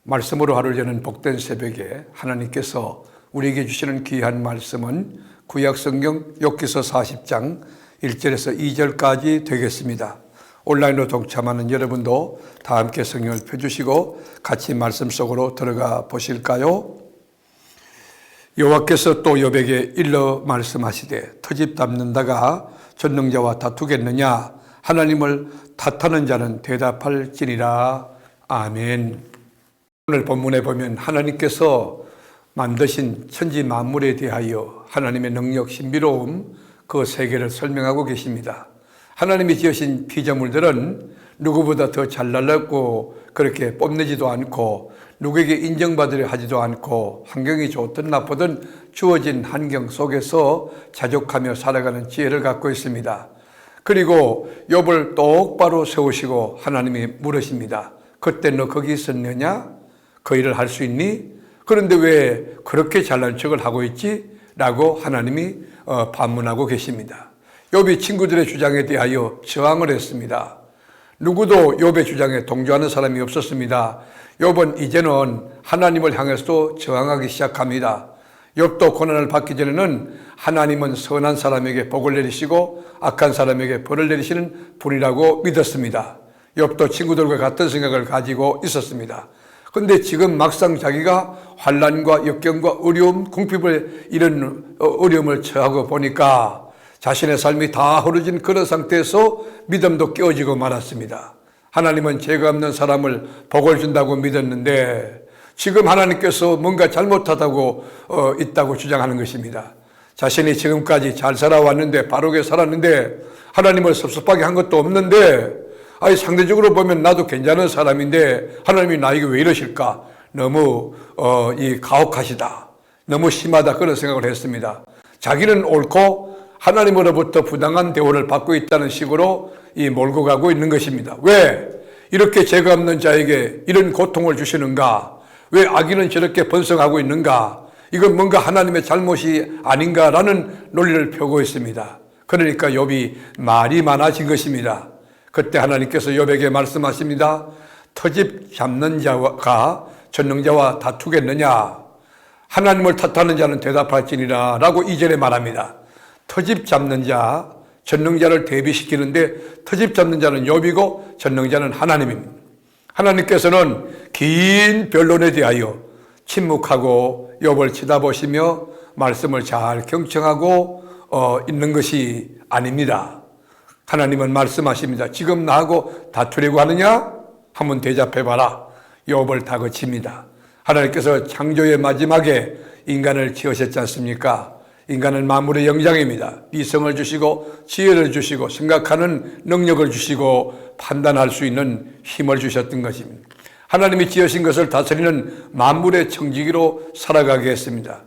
말씀으로 하루를 여는 복된 새벽에 하나님께서 우리에게 주시는 귀한 말씀은 구약성경 욥기서 40장 1절에서 2절까지 되겠습니다. 온라인으로 동참하는 여러분도 다 함께 성경을 펴주시고 같이 말씀 속으로 들어가 보실까요? 여호와께서 또 욥에게 일러 말씀하시되 터집 잡는다가 전능자와 다투겠느냐? 하나님을 탓하는 자는 대답할지니라. 아멘. 오늘 본문에 보면 하나님께서 만드신 천지 만물에 대하여 하나님의 능력, 신비로움, 그 세계를 설명하고 계십니다. 하나님이 지으신 피조물들은 누구보다 더 잘날랐고 그렇게 뽐내지도 않고 누구에게 인정받으려 하지도 않고 환경이 좋든 나쁘든 주어진 환경 속에서 자족하며 살아가는 지혜를 갖고 있습니다. 그리고 욥을 똑바로 세우시고 하나님이 물으십니다. 그때 너 거기 있었느냐? 그 일을 할 수 있니? 그런데 왜 그렇게 잘난 척을 하고 있지? 라고 하나님이 반문하고 계십니다. 욥이 친구들의 주장에 대하여 저항을 했습니다. 누구도 욥의 주장에 동조하는 사람이 없었습니다. 욥은 이제는 하나님을 향해서도 저항하기 시작합니다. 욥도 고난을 받기 전에는 하나님은 선한 사람에게 복을 내리시고 악한 사람에게 벌을 내리시는 분이라고 믿었습니다. 욥도 친구들과 같은 생각을 가지고 있었습니다. 그런데 지금 막상 자기가 환난과 역경과 어려움, 궁핍을 이런 어려움을 처하고 보니까 자신의 삶이 다 흐려진 그런 상태에서 믿음도 깨어지고 말았습니다. 하나님은 죄가 없는 사람을 복을 준다고 믿었는데 지금 하나님께서 뭔가 잘못하다고 있다고 주장하는 것입니다. 자신이 지금까지 잘 살아왔는데 바르게 살았는데 하나님을 섭섭하게 한 것도 없는데 상대적으로 보면 나도 괜찮은 사람인데 하나님이 나에게 왜 이러실까? 너무 가혹하시다. 너무 심하다. 그런 생각을 했습니다. 자기는 옳고 하나님으로부터 부당한 대우를 받고 있다는 식으로 몰고 가고 있는 것입니다. 왜 이렇게 죄가 없는 자에게 이런 고통을 주시는가? 왜 악인은 저렇게 번성하고 있는가? 이건 뭔가 하나님의 잘못이 아닌가라는 논리를 펴고 있습니다. 그러니까 욥이 말이 많아진 것입니다. 그때 하나님께서 욥에게 말씀하십니다. 터집 잡는 자가 전능자와 다투겠느냐? 하나님을 탓하는 자는 대답할지니라 라고 2절에 말합니다. 터집 잡는 자, 전능자를 대비시키는데 터집 잡는 자는 욥이고 전능자는 하나님입니다. 하나님께서는 긴 변론에 대하여 침묵하고 욥을 쳐다보시며 말씀을 잘 경청하고 있는 것이 아닙니다. 하나님은 말씀하십니다. 지금 나하고 다투려고 하느냐? 한번 대답해봐라. 욥을 다그칩니다. 하나님께서 창조의 마지막에 인간을 지으셨지 않습니까? 인간은 만물의 영장입니다. 이성을 주시고 지혜를 주시고 생각하는 능력을 주시고 판단할 수 있는 힘을 주셨던 것입니다. 하나님이 지으신 것을 다스리는 만물의 청지기로 살아가게 했습니다.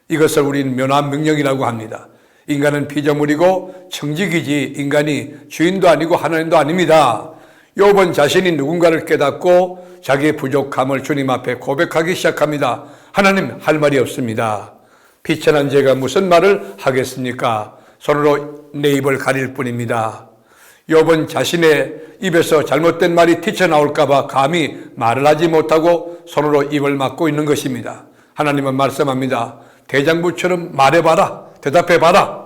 이것을 우리는 면함명령이라고 합니다. 인간은 피조물이고 청지기지 인간이 주인도 아니고 하나님도 아닙니다. 욥은 자신이 누군가를 깨닫고 자기의 부족함을 주님 앞에 고백하기 시작합니다. 하나님, 할 말이 없습니다. 비천한 제가 무슨 말을 하겠습니까? 손으로 내 입을 가릴 뿐입니다. 욥은 자신의 입에서 잘못된 말이 튀쳐나올까 봐 감히 말을 하지 못하고 손으로 입을 막고 있는 것입니다. 하나님은 말씀합니다. 대장부처럼 말해봐라. 대답해봐라.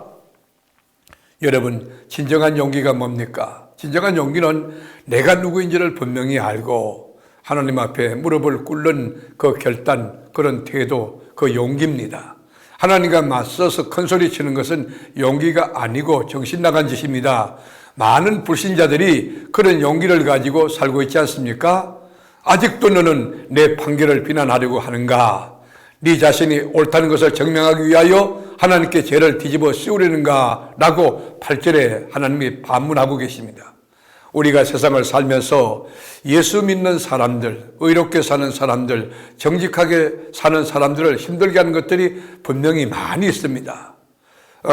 여러분, 진정한 용기가 뭡니까? 진정한 용기는 내가 누구인지를 분명히 알고 하나님 앞에 무릎을 꿇는 그 결단, 그런 태도, 그 용기입니다. 하나님과 맞서서 큰소리 치는 것은 용기가 아니고 정신 나간 짓입니다. 많은 불신자들이 그런 용기를 가지고 살고 있지 않습니까? 아직도 너는 내 판결을 비난하려고 하는가? 네 자신이 옳다는 것을 증명하기 위하여 하나님께 죄를 뒤집어 씌우려는가? 라고 8절에 하나님이 반문하고 계십니다. 우리가 세상을 살면서 예수 믿는 사람들, 의롭게 사는 사람들, 정직하게 사는 사람들을 힘들게 하는 것들이 분명히 많이 있습니다.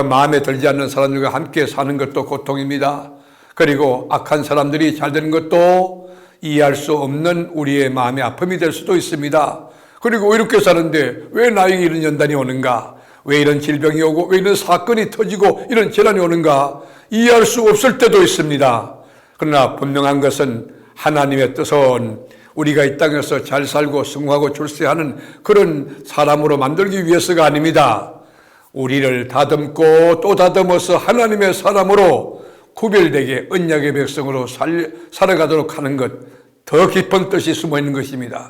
마음에 들지 않는 사람들과 함께 사는 것도 고통입니다. 그리고 악한 사람들이 잘 되는 것도 이해할 수 없는 우리의 마음의 아픔이 될 수도 있습니다. 그리고 이렇게 사는데 왜 나에게 이런 연단이 오는가? 왜 이런 질병이 오고 왜 이런 사건이 터지고 이런 재난이 오는가? 이해할 수 없을 때도 있습니다. 그러나 분명한 것은 하나님의 뜻은 우리가 이 땅에서 잘 살고 성공하고 출세하는 그런 사람으로 만들기 위해서가 아닙니다. 우리를 다듬고 또 다듬어서 하나님의 사람으로 구별되게 언약의 백성으로 살아가도록 하는 것, 더 깊은 뜻이 숨어 있는 것입니다.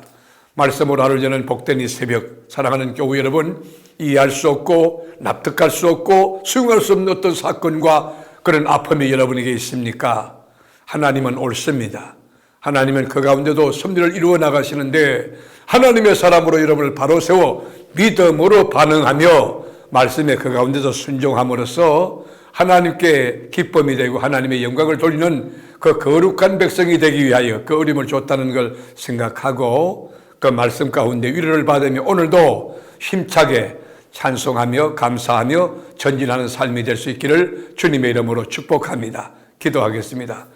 말씀으로 하루 저는 복된 이 새벽, 사랑하는 교우 여러분, 이해할 수 없고 납득할 수 없고 수용할 수 없는 어떤 사건과 그런 아픔이 여러분에게 있습니까? 하나님은 옳습니다. 하나님은 그 가운데도 섭리를 이루어 나가시는데 하나님의 사람으로 여러분을 바로 세워 믿음으로 반응하며 말씀에 그 가운데도 순종함으로써 하나님께 기쁨이 되고 하나님의 영광을 돌리는 그 거룩한 백성이 되기 위하여 그 어림을 줬다는 걸 생각하고 그 말씀 가운데 위로를 받으며 오늘도 힘차게 찬송하며 감사하며 전진하는 삶이 될 수 있기를 주님의 이름으로 축복합니다. 기도하겠습니다.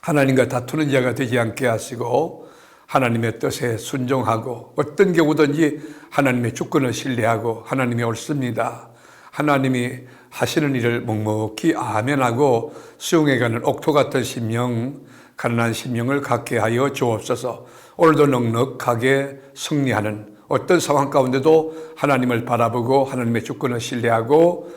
하나님과 다투는 자가 되지 않게 하시고 하나님의 뜻에 순종하고 어떤 경우든지 하나님의 주권을 신뢰하고 하나님이 옳습니다. 하나님이 하시는 일을 묵묵히 아멘하고 수용해가는 옥토 같은 심령, 가난한 심령을 갖게 하여 주옵소서. 오늘도 넉넉하게 승리하는 어떤 상황 가운데도 하나님을 바라보고 하나님의 주권을 신뢰하고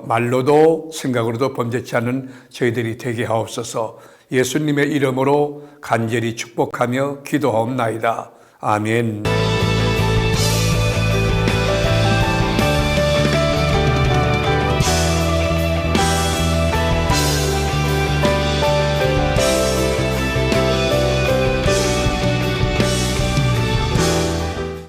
말로도 생각으로도 범죄치 않는 저희들이 되게 하옵소서. 예수님의 이름으로 간절히 축복하며 기도하옵나이다. 아멘.